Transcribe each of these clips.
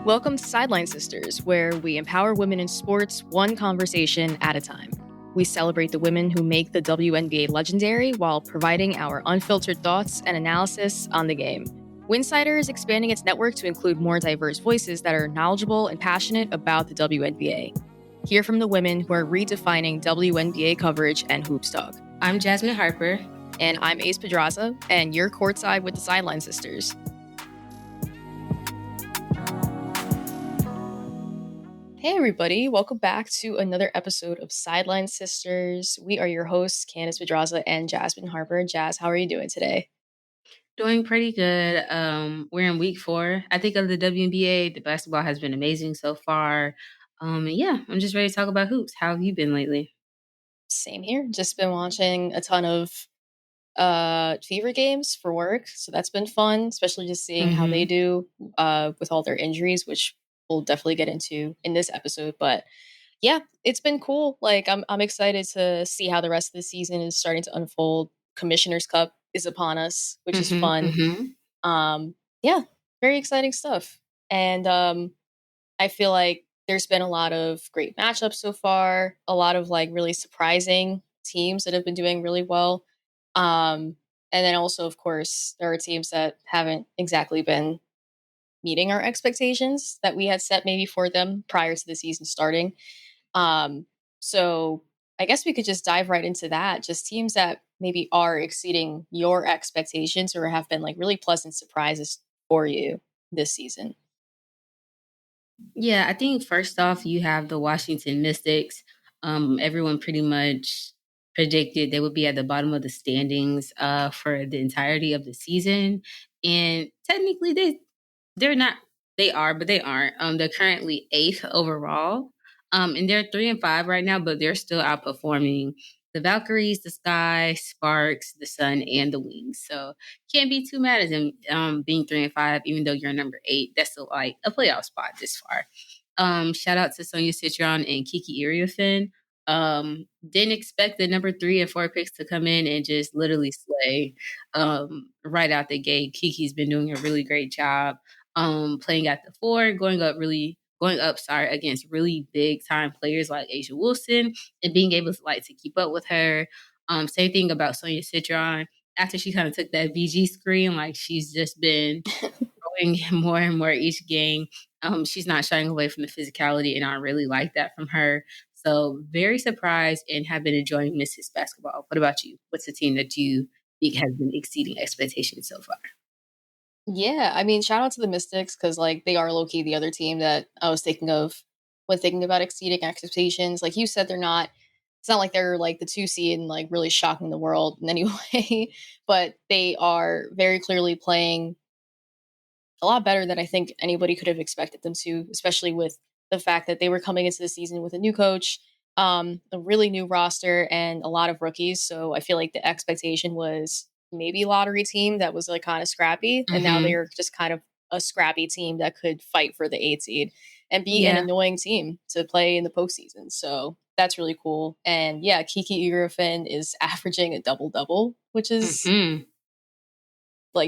Welcome to Sideline Sisters, where we empower women in sports one conversation at a time. We celebrate the women who make the WNBA legendary while providing our unfiltered thoughts and analysis on the game. Winsider is expanding its network to include more diverse voices that are knowledgeable and passionate about the WNBA. Hear from the women who are redefining WNBA coverage and hoops talk. I'm Jasmine Harper. And I'm Ace Pedraza, and you're courtside with the Sideline Sisters. Hey everybody, welcome back to another episode of Sideline Sisters. We are your hosts, Candace, Pedraza, and Jasmine Harper. Jazz, how are you doing today? Doing pretty good. We're in week 4, I think, of the WNBA. The basketball has been amazing so far. And yeah, I'm just ready to talk about hoops. How have you been lately? Same here. Just been watching a ton of Fever games for work, so that's been fun, especially just seeing how they do with all their injuries, which we'll definitely get into in this episode. But yeah, it's been cool. Like I'm excited to see how the rest of the season is starting to unfold. Commissioner's Cup is upon us, which is fun. Yeah, very exciting stuff. And I feel like there's been a lot of great matchups so far, a lot of like really surprising teams that have been doing really well. And then also, of course, there are teams that haven't exactly been meeting our expectations that we had set maybe for them prior to the season starting. So I guess we could just dive right into that. Just teams that maybe are exceeding your expectations or have been like really pleasant surprises for you this season. Yeah, I think first off, you have the Washington Mystics. Everyone pretty much predicted they would be at the bottom of the standings for the entirety of the season. And technically they're not, they are, but they aren't. They're currently 8th overall. And they're 3-5 right now, but they're still outperforming the Valkyries, the Sky, Sparks, the Sun, and the Wings. So can't be too mad at them being 3-5, even though you're number 8. That's still like a playoff spot this far. Shout out to Sonia Citron and Kiki Iriofin. Didn't expect the number 3 and 4 picks to come in and just literally slay right out the gate. Kiki's been doing a really great job playing at the 4, going up against really big time players like Asia Wilson and being able to keep up with her. Same thing about Sonia Citron. After she kind of took that VG screen, she's just been growing more and more each game. She's not shying away from the physicality, and I really like that from her. So very surprised and have been enjoying Mrs. Basketball. What about you? What's the team that you think has been exceeding expectations so far? Yeah, I mean, shout out to the Mystics because they are low-key the other team that I was thinking of when thinking about exceeding expectations. Like you said, it's not like they're like the 2 seed and really shocking the world in any way, but they are very clearly playing a lot better than I think anybody could have expected them to, especially with the fact that they were coming into the season with a new coach, a really new roster, and a lot of rookies. So I feel like the expectation was maybe lottery team that was kind of scrappy, and now they're just kind of a scrappy team that could fight for the 8 seed and be an annoying team to play in the postseason. So that's really cool. And yeah, Kiki Iriofin is averaging a double-double, which is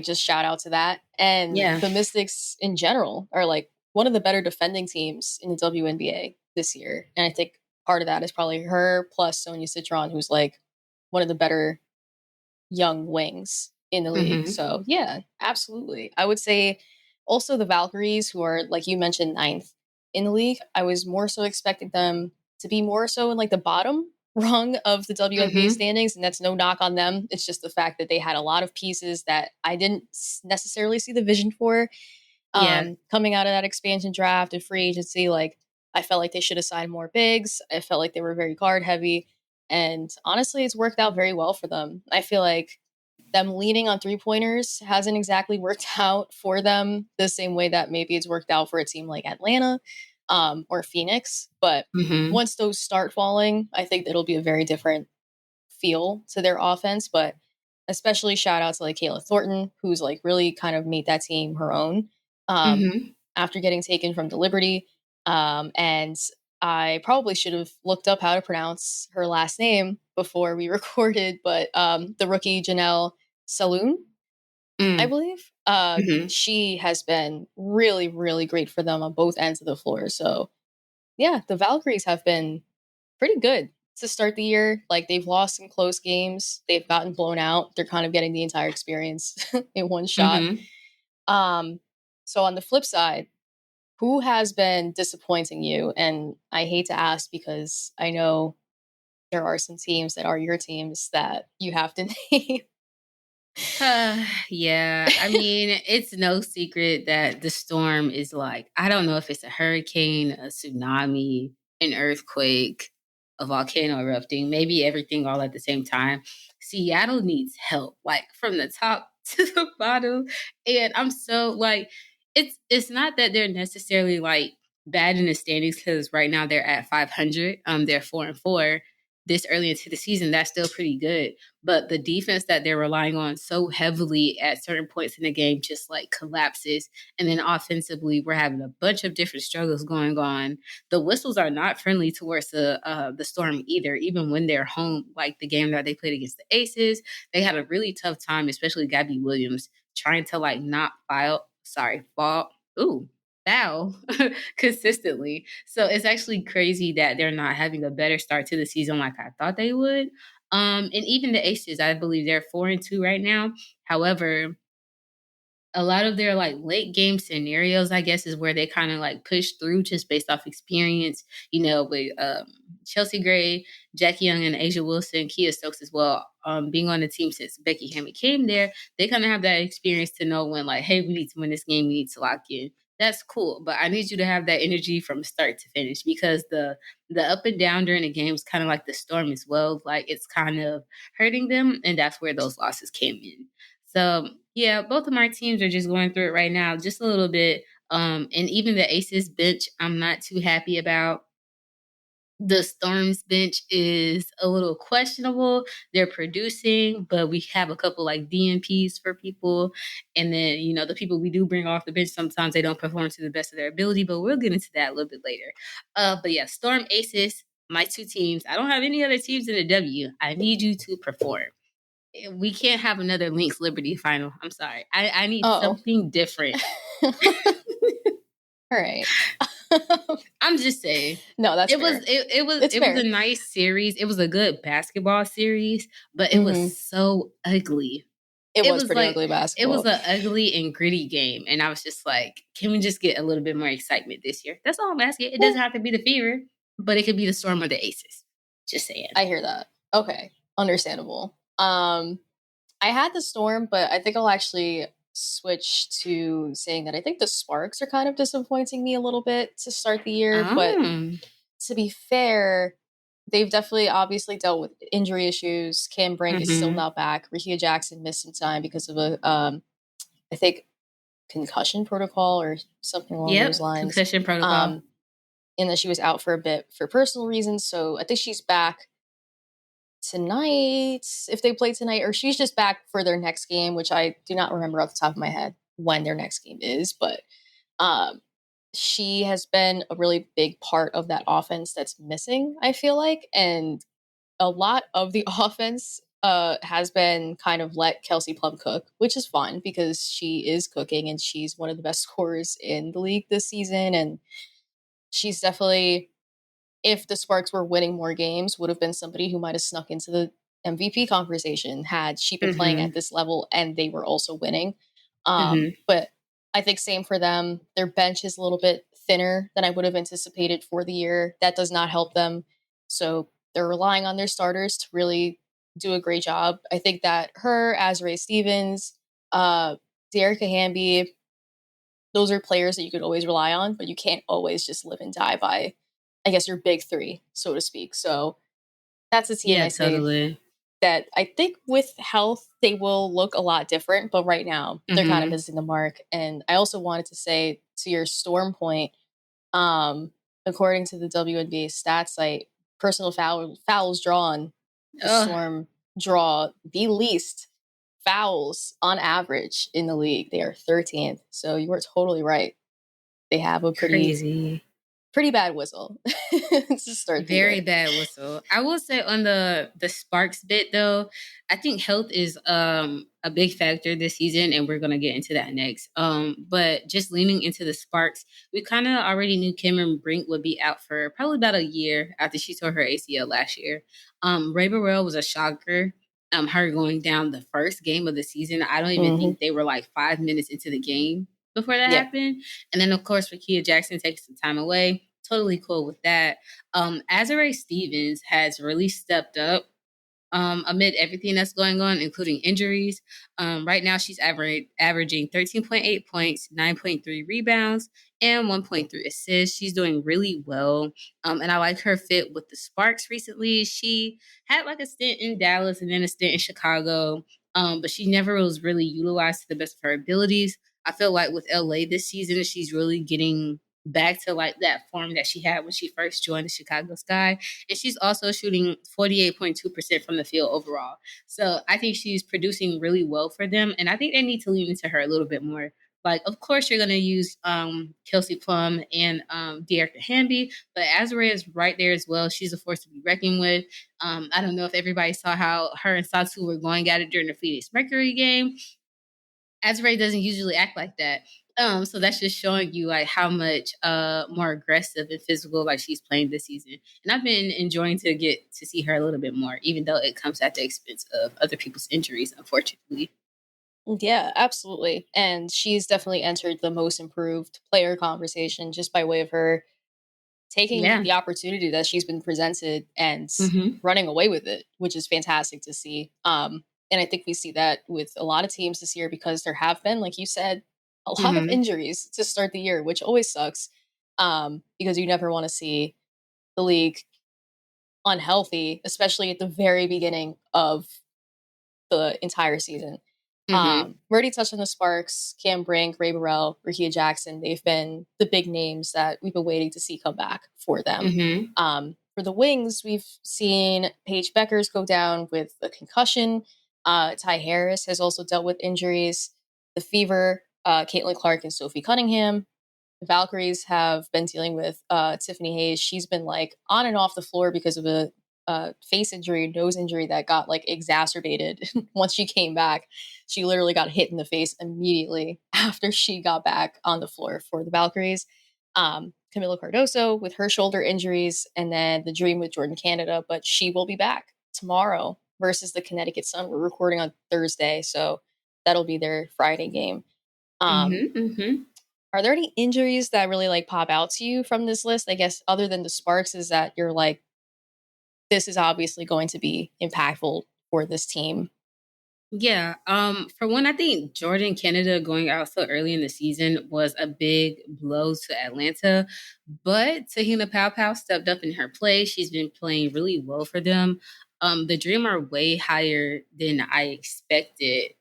just shout out to that. And the Mystics in general are one of the better defending teams in the WNBA this year. And I think part of that is probably her plus Sonia Citron, who's one of the better young wings in the league. So yeah, absolutely. I would say also the Valkyries, who are, like you mentioned, 9th in the league. I was more so expecting them to be more so in the bottom rung of the WNBA standings, and that's no knock on them. It's just the fact that they had a lot of pieces that I didn't necessarily see the vision for coming out of that expansion draft and free agency. I felt like they should have signed more bigs. I felt like they were very guard heavy, and honestly, it's worked out very well for them. I feel like them leaning on 3-pointers hasn't exactly worked out for them the same way that maybe it's worked out for a team like Atlanta or Phoenix. But once those start falling, I think it'll be a very different feel to their offense. But especially shout out to Kayla Thornton, who's really kind of made that team her own after getting taken from the Liberty. And I probably should have looked up how to pronounce her last name before we recorded, but the rookie Janelle Saloon, I believe. She has been really, really great for them on both ends of the floor. So, yeah, the Valkyries have been pretty good to start the year. Like, they've lost some close games. They've gotten blown out. They're kind of getting the entire experience in one shot. So on the flip side, who has been disappointing you? And I hate to ask because I know there are some teams that are your teams that you have to name. Yeah, I mean, it's no secret that the storm is like, I don't know if it's a hurricane, a tsunami, an earthquake, a volcano erupting, maybe everything all at the same time. Seattle needs help, like from the top to the bottom. And I'm so like, it's not that they're necessarily like bad in the standings because right now they're at 500. They're 4-4 this early into the season. That's still pretty good. But the defense that they're relying on so heavily at certain points in the game just like collapses. And then offensively, we're having a bunch of different struggles going on. The whistles are not friendly towards the Storm either, even when they're home. Like the game that they played against the Aces, they had a really tough time, especially Gabby Williams, trying to like not foul consistently. So it's actually crazy that they're not having a better start to the season like I thought they would. And even the Aces, I believe they're 4-2 right now. However, a lot of their like late game scenarios, I guess, is where they kind of like push through just based off experience, with Chelsea Gray, Jackie Young, and Asia Wilson, Kia Stokes as well. Being on the team since Becky Hammond came there, they kind of have that experience to know when like, hey, we need to win this game, we need to lock in. That's cool, but I need you to have that energy from start to finish because the up and down during the game is kind of like the storm as well. Like it's kind of hurting them, and that's where those losses came in. So yeah, both of my teams are just going through it right now, just a little bit. And even the Aces bench, I'm not too happy about. The Storms bench is a little questionable. They're producing, but we have a couple like DNPs for people. And then, the people we do bring off the bench, sometimes they don't perform to the best of their ability, but we'll get into that a little bit later. But yeah, Storm Aces, my two teams. I don't have any other teams in the W. I need you to perform. We can't have another Lynx Liberty final. I'm sorry. I need something different. All right. I'm just saying. No, that's fair. It was a nice series. It was a good basketball series, but it was so ugly. It was pretty ugly basketball. It was an ugly and gritty game, and I was just like, can we just get a little bit more excitement this year? That's all I'm asking. It doesn't have to be the Fever, but it could be the Storm or the Aces. Just saying. I hear that. Okay, understandable. I had the Storm, but I think I'll actually switch to saying that I think the Sparks are kind of disappointing me a little bit to start the year. But to be fair, they've definitely obviously dealt with injury issues. Cam Brink is still not back. Rickea Jackson missed some time because of a, I think, concussion protocol or something along those lines. Concussion protocol. And then she was out for a bit for personal reasons. So I think she's back tonight if they play tonight, or she's just back for their next game, which I do not remember off the top of my head when their next game is, but she has been a really big part of that offense that's missing, I feel like. And a lot of the offense has been kind of let Kelsey Plum cook, which is fun because she is cooking and she's one of the best scorers in the league this season. And she's definitely, if the Sparks were winning more games, would have been somebody who might have snuck into the MVP conversation had she been playing at this level and they were also winning. But I think same for them. Their bench is a little bit thinner than I would have anticipated for the year. That does not help them. So they're relying on their starters to really do a great job. I think that her, Azrae Stevens, Dearica Hamby, those are players that you could always rely on, but you can't always just live and die by, I guess, your big three, so to speak. So that's a team totally. That I think with health, they will look a lot different. But right now, they're kind of missing the mark. And I also wanted to say, to your Storm point, according to the WNBA stat site, personal fouls drawn, the Storm draw the least fouls on average in the league. They are 13th. So you were totally right. They have a pretty pretty bad whistle to start the year. Very bad whistle. I will say on the Sparks bit though, I think health is a big factor this season, and we're gonna get into that next. But just leaning into the Sparks, we kind of already knew Cameron Brink would be out for probably about a year after she tore her ACL last year. Ray Burrell was a shocker. Her going down the first game of the season. I don't even think they were like 5 minutes into the game before that happened. And then of course Rickea Jackson takes some time away. Totally cool with that. Azurá Stevens has really stepped up amid everything that's going on, including injuries. Right now, she's averaging 13.8 points, 9.3 rebounds, and 1.3 assists. She's doing really well. And I like her fit with the Sparks recently. She had like a stint in Dallas and then a stint in Chicago, but she never was really utilized to the best of her abilities. I feel like with LA this season, she's really getting back to like that form that she had when she first joined the Chicago Sky. And she's also shooting 48.2% from the field overall. So I think she's producing really well for them. And I think they need to lean into her a little bit more. Like, of course, you're going to use Kelsey Plum and De'Arca Hamby, but Azurá is right there as well. She's a force to be reckoned with. I don't know if everybody saw how her and Satu were going at it during the Phoenix Mercury game. Azurá doesn't usually act like that. So that's just showing you like how much more aggressive and physical like she's playing this season. And I've been enjoying to get to see her a little bit more, even though it comes at the expense of other people's injuries, unfortunately. Yeah, absolutely. And she's definitely entered the most improved player conversation just by way of her taking the opportunity that she's been presented and running away with it, which is fantastic to see. And I think we see that with a lot of teams this year because there have been, like you said, a lot of injuries to start the year, which always sucks because you never want to see the league unhealthy, especially at the very beginning of the entire season. We already touched on the Sparks, Cam Brink, Ray Burrell, Rickea Jackson. They've been the big names that we've been waiting to see come back for them. For the Wings, we've seen Paige Bueckers go down with a concussion. Ty Harris has also dealt with injuries. The Fever, Caitlin Clark and Sophie Cunningham. The Valkyries have been dealing with Tiffany Hayes. She's been like on and off the floor because of a face injury, nose injury that got like exacerbated once she came back. She literally got hit in the face immediately after she got back on the floor for the Valkyries. Camila Cardoso with her shoulder injuries, and then the Dream with Jordan Canada, but she will be back tomorrow versus the Connecticut Sun. We're recording on Thursday, so that'll be their Friday game. Are there any injuries that really like pop out to you from this list? I guess other than the Sparks, is that you're like, this is obviously going to be impactful for this team. Yeah. For one, I think Jordan Canada going out so early in the season was a big blow to Atlanta. But Tahina Pow stepped up in her play. She's been playing really well for them. The Dream are way higher than I expected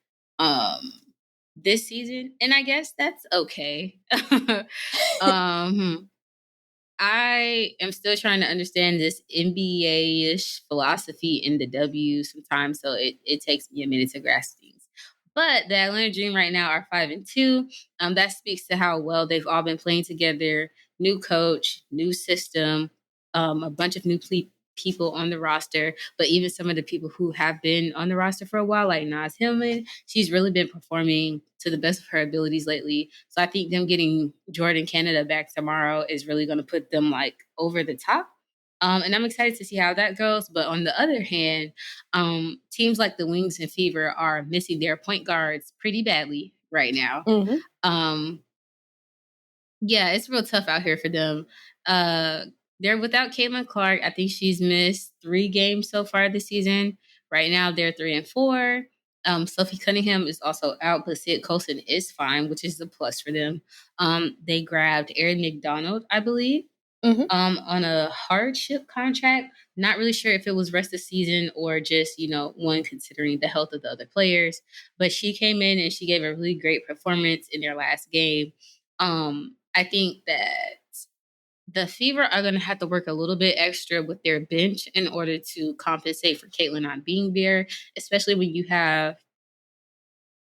this season. And I guess that's okay. I am still trying to understand this NBA-ish philosophy in the W sometimes, so it takes me a minute to grasp things. But the Atlanta Dream right now are 5-2. That speaks to how well they've all been playing together. New coach, new system, a bunch of new people on the roster, but even some of the people who have been on the roster for a while, like Naz Hillman, she's really been performing to the best of her abilities lately. So I think them getting Jordan Canada back tomorrow is really going to put them like over the top. And I'm excited to see how that goes. But on the other hand, teams like the Wings and Fever are missing their point guards pretty badly right now. Yeah, it's real tough out here for them. They're without Caitlin Clark. I think she's missed 3 games so far this season. Right now, they're 3-4. Sophie Cunningham is also out, but Sid Colson is fine, which is a plus for them. They grabbed Erin McDonald, I believe, on a hardship contract. Not really sure if it was rest of season or just, one considering the health of the other players. But she came in and she gave a really great performance in their last game. I think that the Fever are going to have to work a little bit extra with their bench in order to compensate for Caitlin not being there, especially when you have,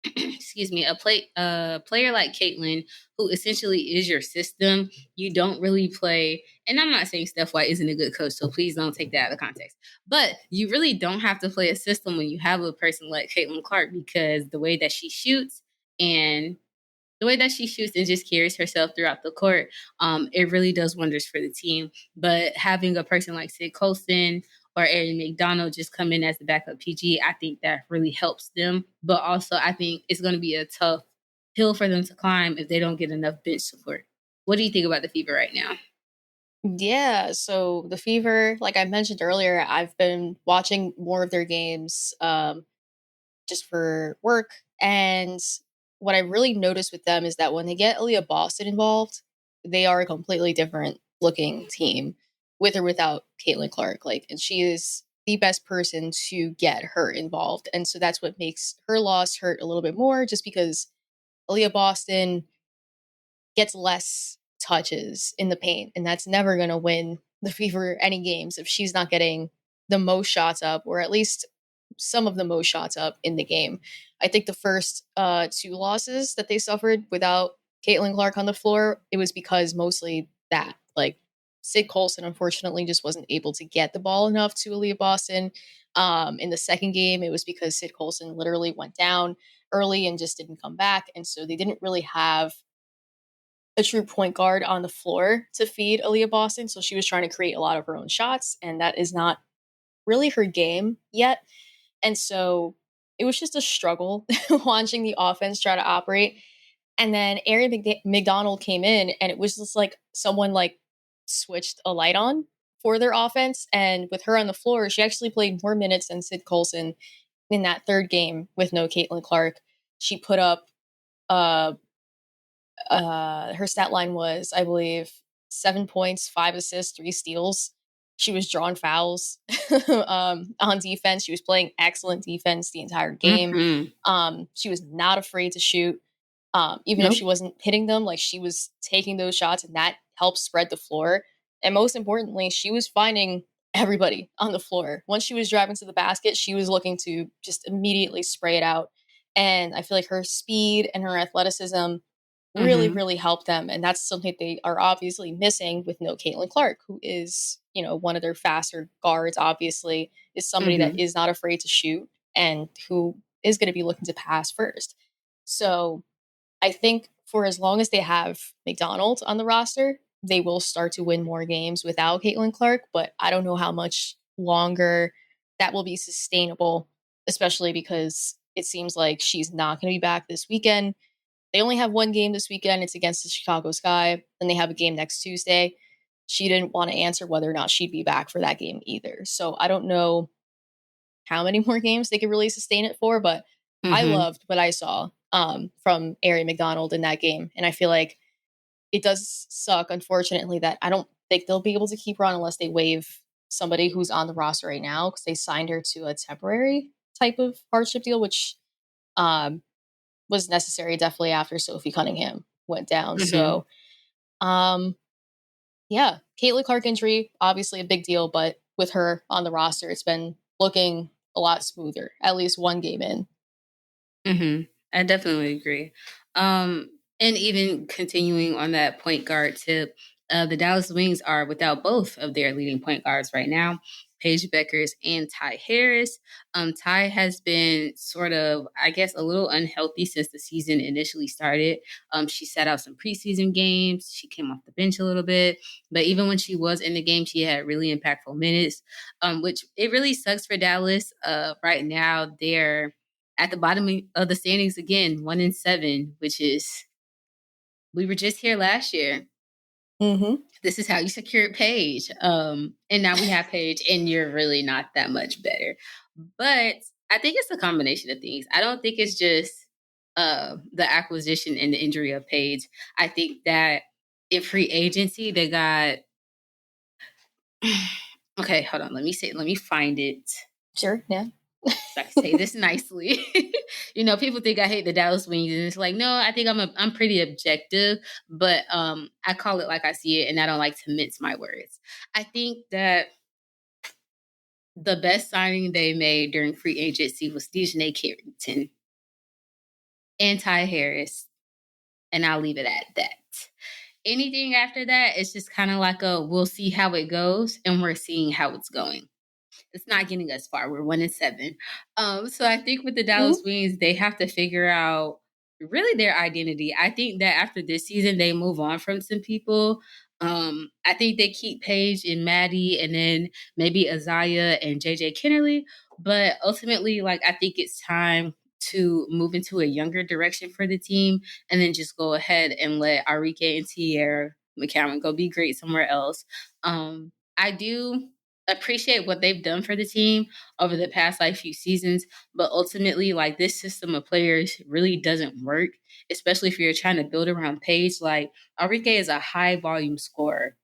a player like Caitlin, who essentially is your system. You don't really play and I'm not saying Steph White isn't a good coach, so please don't take that out of context. But you really don't have to play a system when you have a person like Caitlin Clark, because the way that she shoots and just carries herself throughout the court, it really does wonders for the team. But having a person like Sid Colson or Ari McDonald just come in as the backup PG, I think that really helps them. But also, I think it's going to be a tough hill for them to climb if they don't get enough bench support. What do you think about the Fever right now? Yeah, so the Fever, like I mentioned earlier, I've been watching more of their games just for work. And what I really noticed with them is that when they get Aaliyah Boston involved, they are a completely different looking team with or without Caitlin Clark. Like, and she is the best person to get her involved. And so that's what makes her loss hurt a little bit more, just because Aaliyah Boston gets less touches in the paint, and that's never going to win the Fever any games if she's not getting the most shots up, or at least some of the most shots up in the game. I think the first two losses that they suffered without Caitlin Clark on the floor, it was because mostly that, like, Sid Colson unfortunately just wasn't able to get the ball enough to Aaliyah Boston. In the second game, it was because Sid Colson literally went down early and just didn't come back, and so they didn't really have a true point guard on the floor to feed Aaliyah Boston. So she was trying to create a lot of her own shots, and that is not really her game yet. And so it was just a struggle watching the offense try to operate. And then Ari McDonald came in, and it was just like someone like switched a light on for their offense. And with her on the floor, she actually played more minutes than Sid Colson in that third game with no Caitlin Clark. She put up her stat line was, I believe, 7 points, 5 assists, 3 steals. She was drawing fouls on defense. She was playing excellent defense the entire game. Mm-hmm. She was not afraid to shoot. Even if she wasn't hitting them, like, she was taking those shots, and that helped spread the floor. And most importantly, she was finding everybody on the floor. Once she was driving to the basket, she was looking to just immediately spray it out. And I feel like her speed and her athleticism really, really helped them. And that's something they are obviously missing with no Caitlin Clark, who is, you know, one of their faster guards, obviously, is somebody that is not afraid to shoot and who is going to be looking to pass first. So I think for as long as they have McDonald on the roster, they will start to win more games without Caitlin Clark. But I don't know how much longer that will be sustainable, especially because it seems like she's not going to be back this weekend. They only have one game this weekend. It's against the Chicago Sky. Then they have a game next Tuesday. She didn't want to answer whether or not she'd be back for that game either. So I don't know how many more games they could really sustain it for, but I loved what I saw from Ari McDonald in that game. And I feel like it does suck, unfortunately, that I don't think they'll be able to keep her on unless they waive somebody who's on the roster right now, because they signed her to a temporary type of hardship deal, which was necessary definitely after Sophie Cunningham went down. So, yeah, Caitlin Clark injury, obviously a big deal, but with her on the roster, it's been looking a lot smoother, at least one game in. I definitely agree. And even continuing on that point guard tip, the Dallas Wings are without both of their leading point guards right now, Paige Bueckers and Ty Harris. Ty has been sort of, I guess, a little unhealthy since the season initially started. She sat out some preseason games. She came off the bench a little bit. But even when she was in the game, she had really impactful minutes, which it really sucks for Dallas. Right now, they're at the bottom of the standings again, 1-7, which is, we were just here last year. This is how you secured Paige. And now we have Paige, and you're really not that much better. But I think it's a combination of things. I don't think it's just the acquisition and the injury of Paige. I think that in free agency, they got... Okay, hold on. Let me find it. Sure, yeah. So I can say this nicely. You know, people think I hate the Dallas Wings, and it's like, no, I think I'm pretty objective, but I call it like I see it, and I don't like to mince my words. I think that the best signing they made during free agency was Dejanay Carrington and Ty Harris, and I'll leave it at that. anything after that, it's just kind of like we'll see how it goes, and we're seeing how it's going. It's not getting us far. We're 1-7. So I think with the Dallas Wings, they have to figure out really their identity. I think that after this season, they move on from some people. I think they keep Paige and Maddie, and then maybe Isaiah and JJ Kennerly. But ultimately, like, I think it's time to move into a younger direction for the team, and then just go ahead and let Arike and Tierra McCowan go be great somewhere else. I do appreciate what they've done for the team over the past few seasons, but ultimately, like, this system of players really doesn't work, especially if you're trying to build around Paige. Like, Arike is a high volume scorer.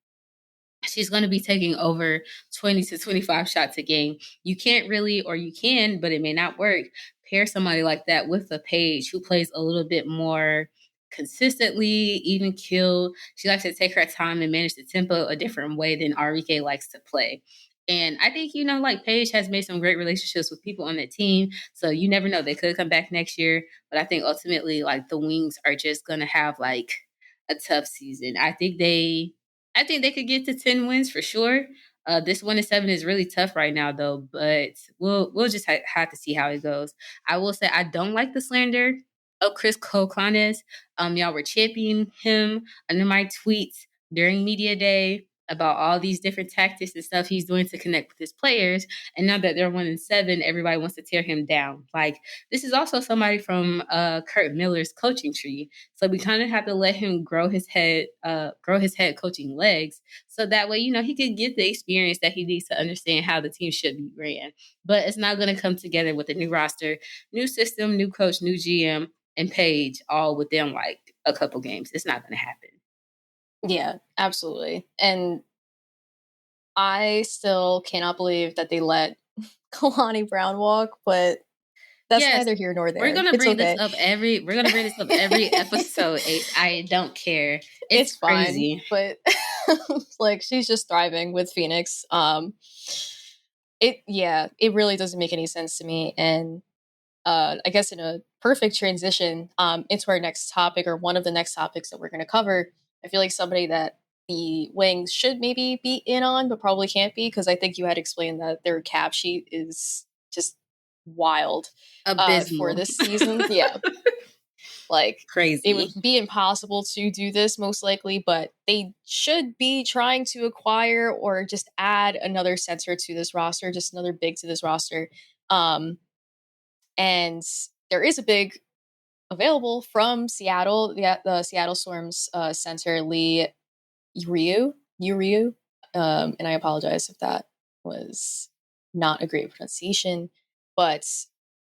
She's going to be taking over 20 to 25 shots a game. You can't really, or you can, but it may not work, pair somebody like that with a Paige who plays a little bit more consistently, even kill. She likes to take her time and manage the tempo a different way than Arike likes to play. And I think, like, Paige has made some great relationships with people on that team. So you never know. They could come back next year. But I think ultimately, like, the Wings are just going to have, like, a tough season. I think they could get to 10 wins for sure. This 1-7 is really tough right now, though. But we'll just have to see how it goes. I will say I don't like the slander of Chris Cole-Clones. Y'all were championing him under my tweets during media day about all these different tactics and stuff he's doing to connect with his players. And now that they're 1-7, everybody wants to tear him down. Like, this is also somebody from Kurt Miller's coaching tree. So we kind of have to let him grow his head coaching legs. So that way, he could get the experience that he needs to understand how the team should be ran. But it's not going to come together with a new roster, new system, new coach, new GM, and Paige all within like a couple games. It's not going to happen. Yeah, absolutely. And I still cannot believe that they let Kalani Brown walk, but that's neither here nor there. We're gonna bring this up every episode, Ace. I don't care. It's crazy. Fine, but like, she's just thriving with Phoenix. It really doesn't make any sense to me. And I guess in a perfect transition into our next topic, or one of the next topics that we're going to cover, I feel like somebody that the Wings should maybe be in on, but probably can't be, because I think you had explained that their cap sheet is just wild for this season. Yeah. Like, crazy. It would be impossible to do this most likely, but they should be trying to acquire or just add another center to this roster, just another big to this roster. And there is a big available from Seattle, the Seattle Storm's center, Li Yueru. And I apologize if that was not a great pronunciation, but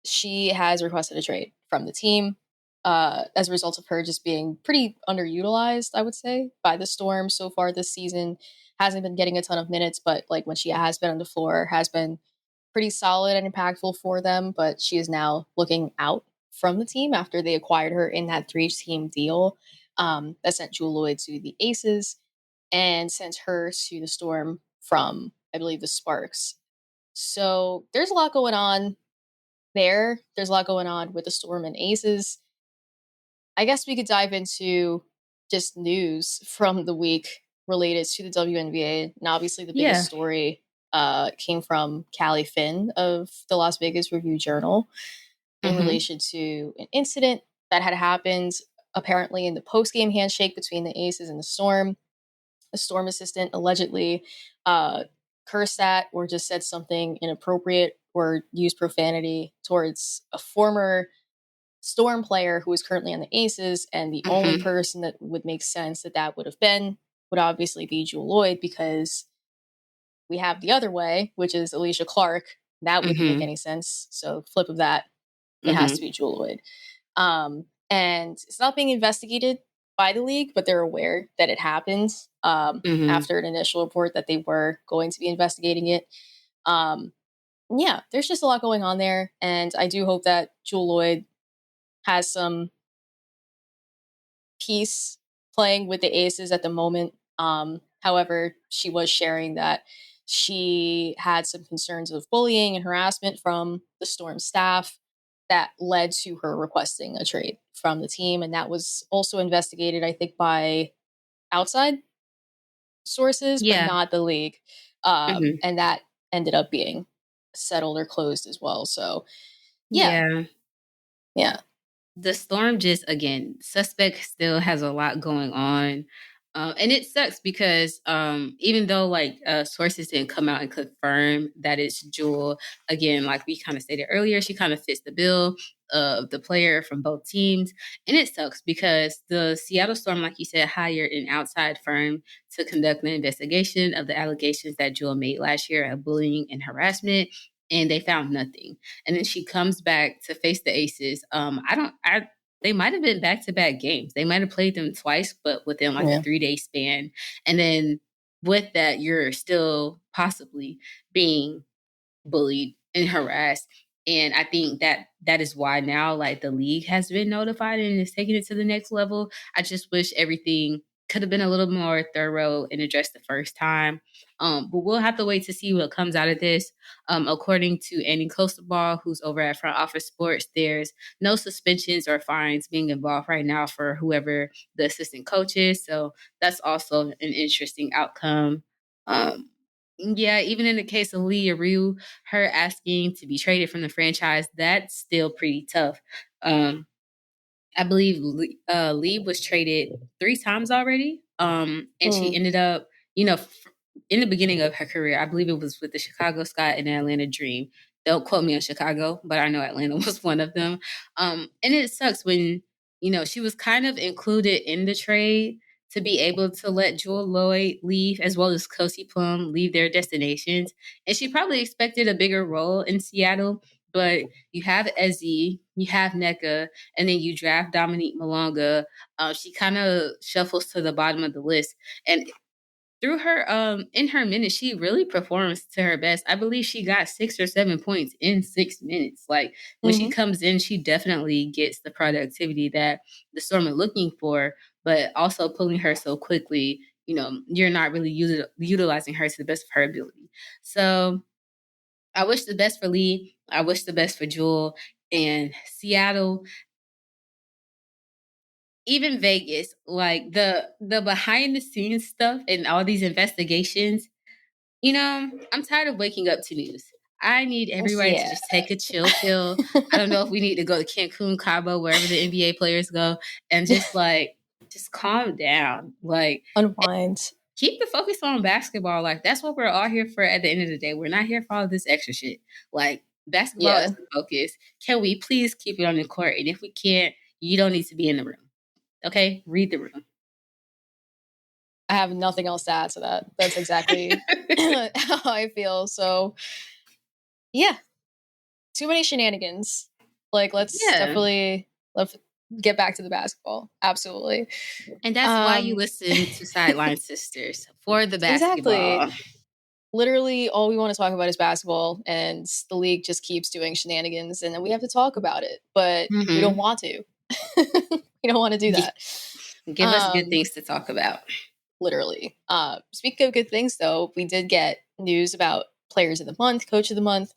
she has requested a trade from the team as a result of her just being pretty underutilized, I would say, by the Storm so far this season. Hasn't been getting a ton of minutes, but like, when she has been on the floor, has been pretty solid and impactful for them. But she is now looking out from the team after they acquired her in that 3-team deal that sent Jewell Loyd to the Aces and sent her to the Storm from, I believe, the Sparks. So there's a lot going on there. There's a lot going on with the Storm and Aces. I guess we could dive into just news from the week related to the WNBA. And obviously the biggest story came from Callie Finn of the Las Vegas Review-Journal in relation to an incident that had happened apparently in the post-game handshake between the Aces and the Storm. A Storm assistant allegedly cursed at or just said something inappropriate or used profanity towards a former Storm player who is currently on the Aces, and the only person that would make sense that would have been would obviously be Jewell Loyd, because we have the other way, which is Alicia Clark. That wouldn't make any sense. So flip of that, it has to be Jewell Loyd. And it's not being investigated by the league, but they're aware that it happened after an initial report that they were going to be investigating it. There's just a lot going on there, and I do hope that Jewell Loyd has some peace playing with the Aces at the moment. However, she was sharing that she had some concerns of bullying and harassment from the Storm staff that led to her requesting a trade from the team. And that was also investigated, I think, by outside sources, but not the league. And that ended up being settled or closed as well. So, yeah. The Storm just, again, suspect still has a lot going on. And it sucks because even though like sources didn't come out and confirm that it's Jewel, again, like we kind of stated earlier, she kind of fits the bill of the player from both teams. And it sucks because the Seattle Storm, like you said, hired an outside firm to conduct an investigation of the allegations that Jewel made last year of bullying and harassment. And they found nothing. And then she comes back to face the Aces. They might have been back-to-back games. They might have played them twice, but within like a 3-day span. And then with that, you're still possibly being bullied and harassed. And I think that is why now like the league has been notified and is taking it to the next level. I just wish everything could have been a little more thorough and addressed the first time. But we'll have to wait to see what comes out of this. According to Annie Costaball, who's over at Front Office Sports, there's no suspensions or fines being involved right now for whoever the assistant coach is. So that's also an interesting outcome. Yeah, even in the case of Li Yueru, her asking to be traded from the franchise, that's still pretty tough. I believe Lee was traded 3 times already. And she ended up, in the beginning of her career, I believe it was with the Chicago Sky and the Atlanta Dream. Don't quote me on Chicago, but I know Atlanta was one of them. And it sucks when, she was kind of included in the trade to be able to let Jewel Lloyd leave, as well as Kelsey Plum leave their destinations. And she probably expected a bigger role in Seattle, but you have Ezzy, you have Nneka, and then you draft Dominique Malonga. She kind of shuffles to the bottom of the list. And through her, in her minutes, she really performs to her best. I believe she got 6 or 7 points in 6 minutes. Like when she comes in, she definitely gets the productivity that the Storm are looking for, but also pulling her so quickly, you're not really utilizing her to the best of her ability. So I wish the best for Lee. I wish the best for Jewel and Seattle. Even Vegas, like the behind the scenes stuff and all these investigations, I'm tired of waking up to news. I need everybody to just take a chill pill. I don't know if we need to go to Cancun, Cabo, wherever the NBA players go, and just calm down. Like unwind. Keep the focus on basketball. Like that's what we're all here for at the end of the day. We're not here for all this extra shit. Like basketball is the focus. Can we please keep it on the court? And if we can't, you don't need to be in the room. Okay, read the room. I have nothing else to add to that. That's exactly how I feel. So, yeah, too many shenanigans. Like, let's get back to the basketball. Absolutely. And that's why you listen to Sideline Sisters, for the basketball. Exactly. Literally, all we want to talk about is basketball, and the league just keeps doing shenanigans, and then we have to talk about it, but we don't want to. We don't want to do that. Give us good things to talk about. Literally. Speaking of good things, though, we did get news about Players of the Month, Coach of the Month.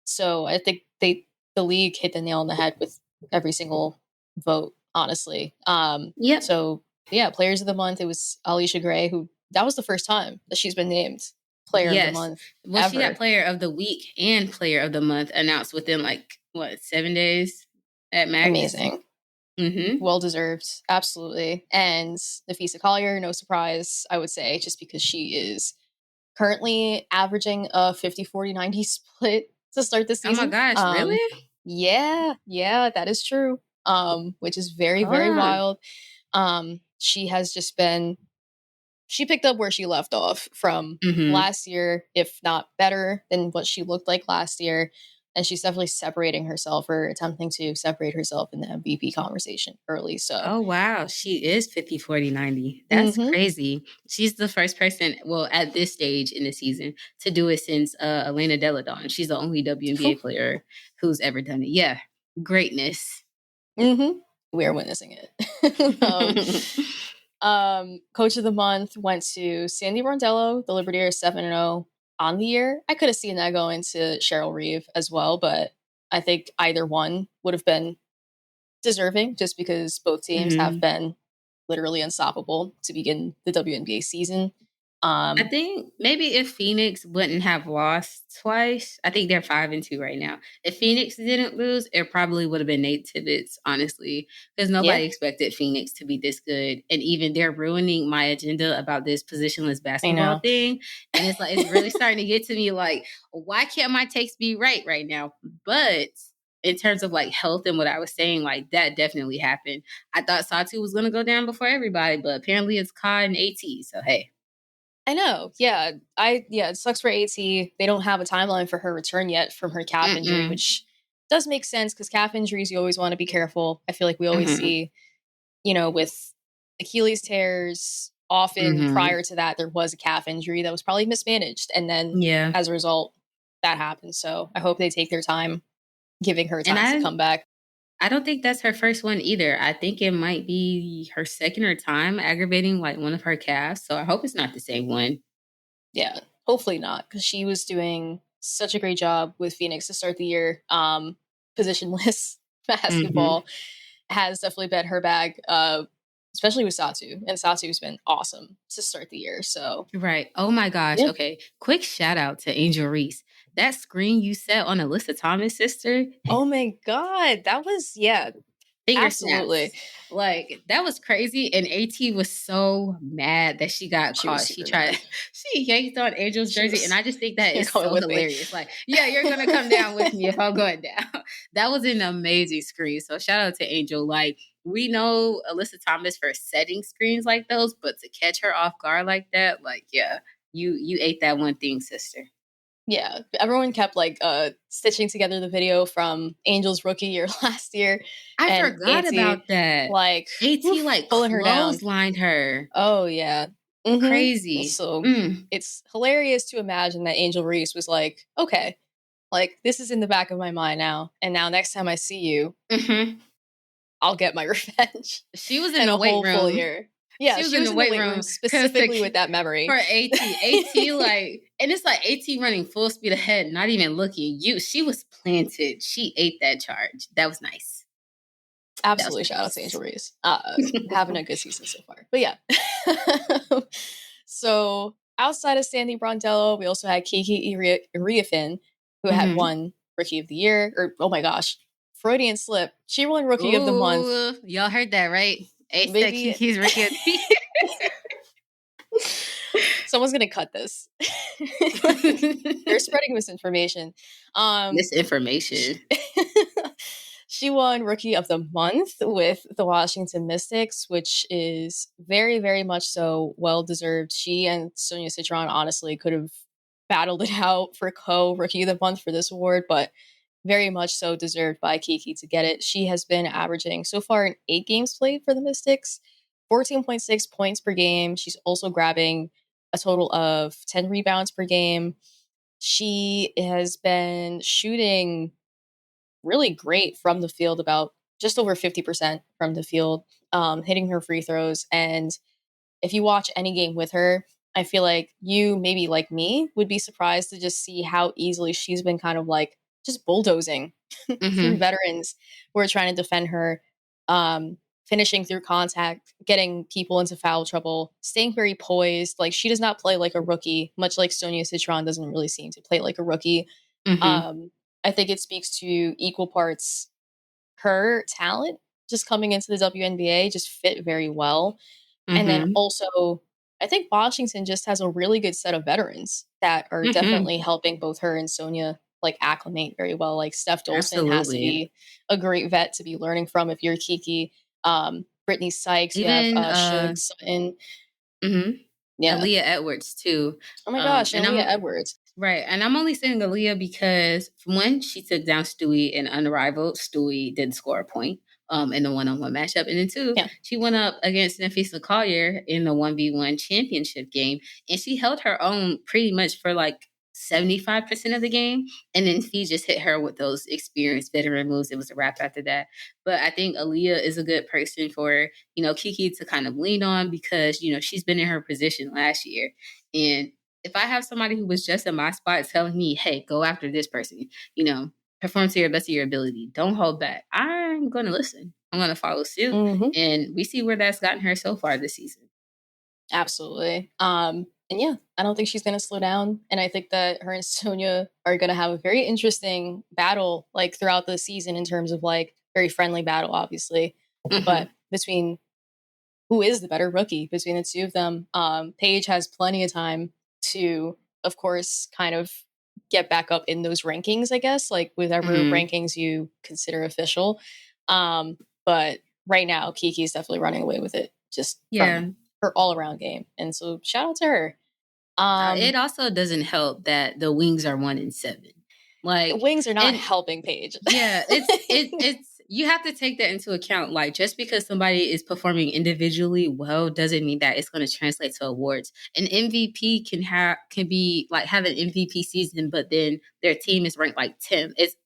So I think the league hit the nail on the head with every single vote, honestly. So, Players of the Month, it was Alicia Gray, who that was the first time that she's been named Player of the Month. Well, she got Player of the Week and Player of the Month announced within 7 days at max. Amazing. Well deserved, absolutely. And Nafisa Collier, no surprise, I would say, just because she is currently averaging a 50-40-90 split to start the season. Oh my gosh, really? Yeah, that is true. Which is very, very wild. She has just been. She picked up where she left off from last year, if not better than what she looked like last year. And she's definitely separating herself or attempting to separate herself in the MVP conversation early. So, oh, wow. She is 50-40-90. That's crazy. She's the first person, well, at this stage in the season to do it since Elena Delle Donne. She's the only WNBA player who's ever done it. Yeah. Greatness. We are witnessing it. Coach of the Month went to Sandy Rondello, the Libertyers 7-0. On the year. I could have seen that going to Cheryl Reeve as well, but I think either one would have been deserving just because both teams have been literally unstoppable to begin the WNBA season. I think maybe if Phoenix wouldn't have lost twice, I think they're 5-2 right now. If Phoenix didn't lose, it probably would have been Nate Tibbetts, honestly, because nobody expected Phoenix to be this good. And even they're ruining my agenda about this positionless basketball thing. And it's like, it's really starting to get to me like, why can't my takes be right now? But in terms of like health and what I was saying, like that definitely happened. I thought Satu was going to go down before everybody, but apparently it's Kai and AT. So, hey. I know. Yeah. It sucks for AT. They don't have a timeline for her return yet from her calf injury, which does make sense because calf injuries, you always want to be careful. I feel like we always see, with Achilles tears, often prior to that, there was a calf injury that was probably mismanaged. And then as a result, that happened. So I hope they take their time giving her time to come back. I don't think that's her first one either. I think it might be her second or time aggravating like one of her calves. So I hope it's not the same one. Yeah, hopefully not, because she was doing such a great job with Phoenix to start the year. Positionless basketball has definitely been her bag, especially with Satu. And Satu's been awesome to start the year. So right. Oh my gosh. Yeah. Okay. Quick shout out to Angel Reese. That screen you set on Alyssa Thomas' sister. Oh my God. That was, finger absolutely snaps. Like that was crazy. And AT was so mad that she got caught. She yanked on Angel's jersey. And I just think that is so hilarious. Like, yeah, you're going to come down with me if I'm going down. That was an amazing screen. So shout out to Angel. Like, we know Alyssa Thomas for setting screens like those, but to catch her off guard like that, like, yeah, you ate that one thing, sister. Yeah, everyone kept stitching together the video from Angel's rookie year last year. I forgot about that. Like AT pulling her down, lined her. Oh yeah, crazy. So it's hilarious to imagine that Angel Reese was like, okay, like this is in the back of my mind now, and now next time I see you, I'll get my revenge. She was in a whole full year. Yeah, she was in the weight room specifically with that memory. For AT, and it's like AT running full speed ahead, not even looking. She was planted. She ate that charge. That was nice. Absolutely, shout out to Angel Reese. Having a good season so far. But yeah. So outside of Sandy Brondello, we also had Kiki Iriafin, who had won Rookie of the Year. Or, oh my gosh, Freudian slip. She won Rookie of the Month. Y'all heard that, right? Ace maybe he's Rookie of the Year. Someone's gonna cut this. They're spreading misinformation. Misinformation. She won Rookie of the Month with the Washington Mystics, which is very, very much so well-deserved. She and Sonia Citron honestly could have battled it out for co-Rookie of the Month for this award, but very much so deserved by Kiki to get it. She has been averaging so far in 8 games played for the Mystics, 14.6 points per game. She's also grabbing a total of 10 rebounds per game. She has been shooting really great from the field, about just over 50% from the field, hitting her free throws. And if you watch any game with her, I feel like you, maybe like me, would be surprised to just see how easily she's been kind of like just bulldozing through veterans who are trying to defend her, finishing through contact, getting people into foul trouble, staying very poised. Like, she does not play like a rookie, much like Sonia Citron doesn't really seem to play like a rookie. I think it speaks to equal parts her talent just coming into the WNBA just fit very well. And then also, I think Washington just has a really good set of veterans that are definitely helping both her and Sonia like acclimate very well. Like Steph Dolson has to be a great vet to be learning from if you're Kiki. Brittany Sykes, even you have Shug Sutton. Yeah. Aaliyah Edwards too. Oh my gosh, Aaliyah Edwards. Right. And I'm only saying Aaliyah because when she took down Stewie in Unrivaled, Stewie didn't score a point in the one-on-one matchup. And then 2, she went up against Nafisa Collier in the 1v1 championship game. And she held her own pretty much for like 75% of the game. And then Fee just hit her with those experienced veteran moves. It was a wrap after that. But I think Aaliyah is a good person for, Kiki to kind of lean on because, she's been in her position last year. And if I have somebody who was just in my spot telling me, hey, go after this person, perform to your best of your ability. Don't hold back. I'm going to listen. I'm going to follow suit. And we see where that's gotten her so far this season. Absolutely. And yeah, I don't think she's going to slow down. And I think that her and Sonia are going to have a very interesting battle, like throughout the season, in terms of like very friendly battle, obviously. But between who is the better rookie between the two of them, Paige has plenty of time to, of course, kind of get back up in those rankings, I guess, like whatever rankings you consider official. But right now, Kiki's definitely running away with it, just from her all-around game. And so shout out to her. It also doesn't help that the wings are 1-7. Like, the wings are not helping Paige. Yeah, it's you have to take that into account. Like, just because somebody is performing individually well doesn't mean that it's going to translate to awards. An MVP can be like have an MVP season, but then their team is ranked like 10th. It's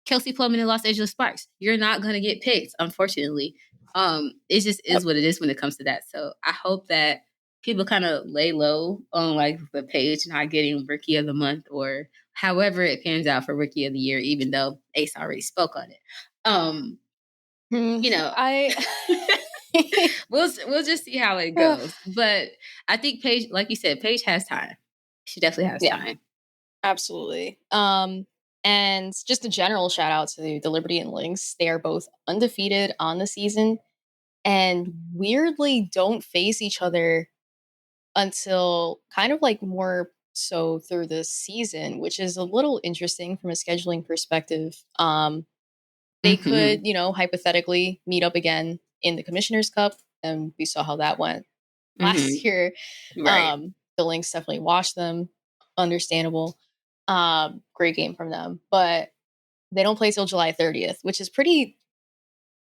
Kelsey Plum and Los Angeles Sparks. You're not going to get picked, unfortunately. It just is what it is when it comes to that. So I hope that people kind of lay low on like the Paige not getting Rookie of the Month or however it pans out for Rookie of the Year, even though Ace already spoke on it. You know, we'll just see how it goes. But I think Paige, like you said, Paige has time. She definitely has time. Absolutely. And just a general shout out to the Liberty and Lynx. They are both undefeated on the season and weirdly don't face each other until kind of like more so through the season, which is a little interesting from a scheduling perspective. They could, you know, hypothetically meet up again in the Commissioner's Cup, and we saw how that went last year. Right. The Lynx definitely washed them. Understandable. Great game from them, but they don't play till July 30th, which is pretty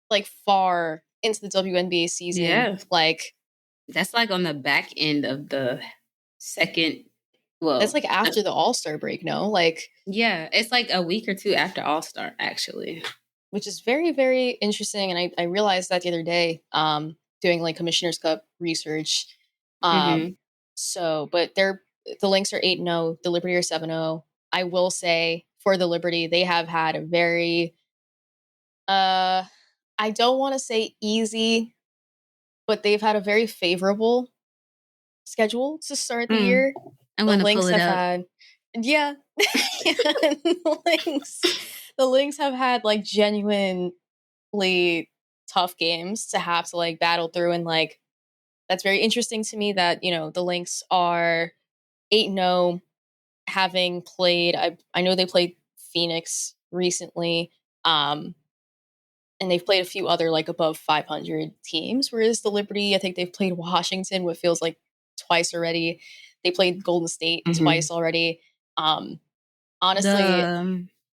like far into the WNBA season. Yeah. Like that's like on the back end of the second. Well, that's like after the All-Star break, no? Like, yeah, it's like a week or two after All-Star, actually. Which is very, very interesting. And I realized that the other day, doing like Commissioner's Cup research. So, but the Lynx are 8-0, the Liberty are 7-0. I will say for the Liberty, they have had a very, I don't want to say easy, but they've had a very favorable schedule to start the year. I want to pull it up. Yeah. The Lynx have had like genuinely tough games to have to like battle through, and like that's very interesting to me that, you know, the Lynx are 8-0, having played I know they played Phoenix recently, and they've played a few other like above 500 teams, whereas the Liberty, I think they've played Washington what feels like twice already. They played Golden State twice already. Honestly,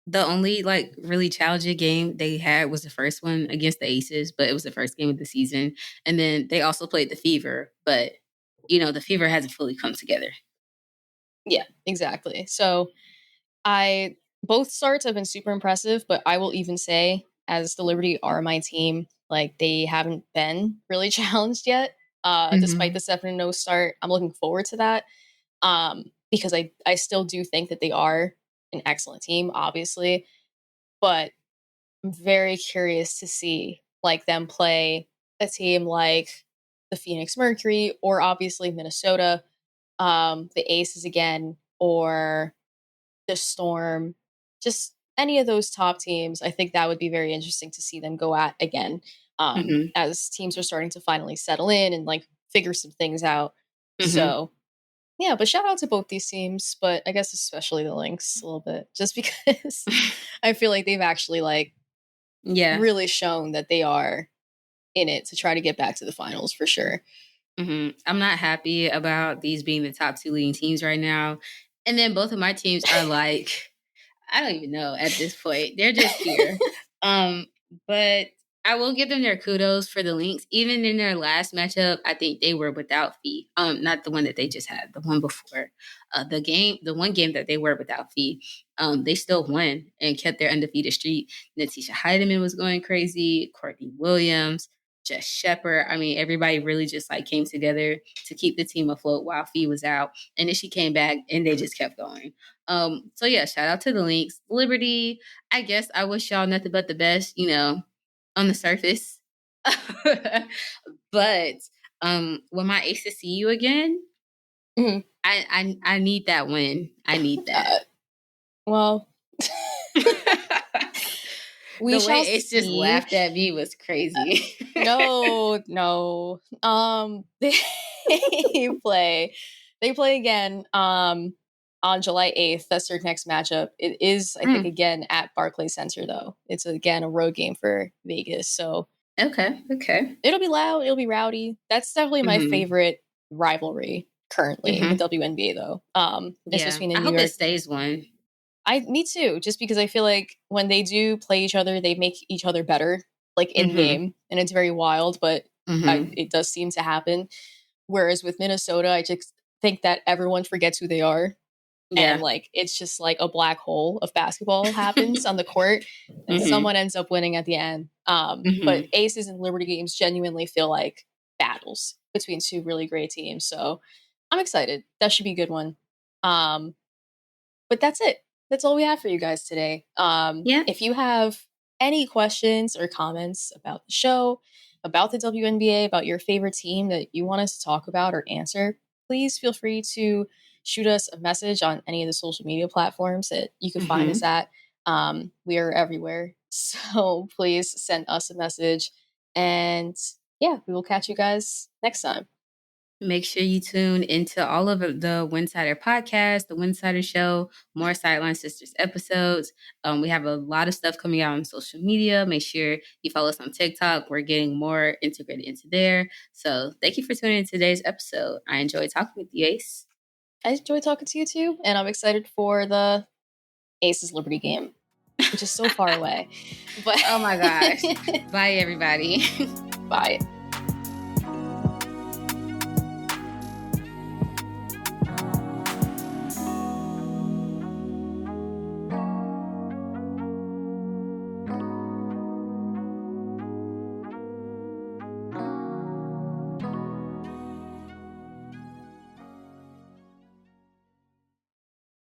the only like really challenging game they had was the first one against the Aces, but it was the first game of the season. And then they also played the Fever, but you know, the Fever hasn't fully come together. Yeah, exactly. So both starts have been super impressive, but I will even say, as the Liberty are my team, like they haven't been really challenged yet. Despite the 7-0 start. I'm looking forward to that. Because I still do think that they are an excellent team, obviously, but I'm very curious to see like them play a team like the Phoenix Mercury or obviously Minnesota, the Aces again, or the Storm, just any of those top teams. I think that would be very interesting to see them go at again, as teams are starting to finally settle in and like figure some things out. So yeah, but shout out to both these teams, but I guess especially the Lynx a little bit, just because I feel like they've actually like really shown that they are in it to try to get back to the finals for sure. I'm not happy about these being the top two leading teams right now. And then both of my teams are like, I don't even know at this point. They're just here. But I will give them their kudos for the Lynx. Even in their last matchup, I think they were without Fee. Not the one that they just had, the one before. The one game that they were without Fee, they still won and kept their undefeated streak. Natisha Heidemann was going crazy. Courtney Williams, Jess Shepard. I mean, everybody really just like came together to keep the team afloat while Fee was out. And then she came back and they just kept going. So yeah, shout out to the Lynx. Liberty, I guess I wish y'all nothing but the best, you know, on the surface. But when my Aces see you again, I need that win. I need that. Well, the way Ace just laughed at me was crazy. No. They play again on July 8th. That's their next matchup. It is, I think, again at Barclays Center, though. It's again a road game for Vegas. So okay. It'll be loud. It'll be rowdy. That's definitely my favorite rivalry currently in the WNBA, though. Especially in New York. I hope it stays one. Me too, just because I feel like when they do play each other, they make each other better, like in game, and it's very wild, but it does seem to happen. Whereas with Minnesota, I just think that everyone forgets who they are. Yeah. And like it's just like a black hole of basketball happens on the court and someone ends up winning at the end. But Aces and Liberty games genuinely feel like battles between two really great teams. So I'm excited. That should be a good one. But that's it. That's all we have for you guys today. If you have any questions or comments about the show, about the WNBA, about your favorite team that you want us to talk about or answer, please feel free to shoot us a message on any of the social media platforms that you can find us at. We are everywhere. So please send us a message. And yeah, we will catch you guys next time. Make sure you tune into all of the Winsider podcast, the Winsider show, more Sideline Sisters episodes. We have a lot of stuff coming out on social media. Make sure you follow us on TikTok. We're getting more integrated into there. So thank you for tuning in to today's episode. I enjoyed talking with you, Ace. I enjoyed talking to you too. And I'm excited for the Aces Liberty game, which is so far away. But oh my gosh. Bye, everybody. Bye.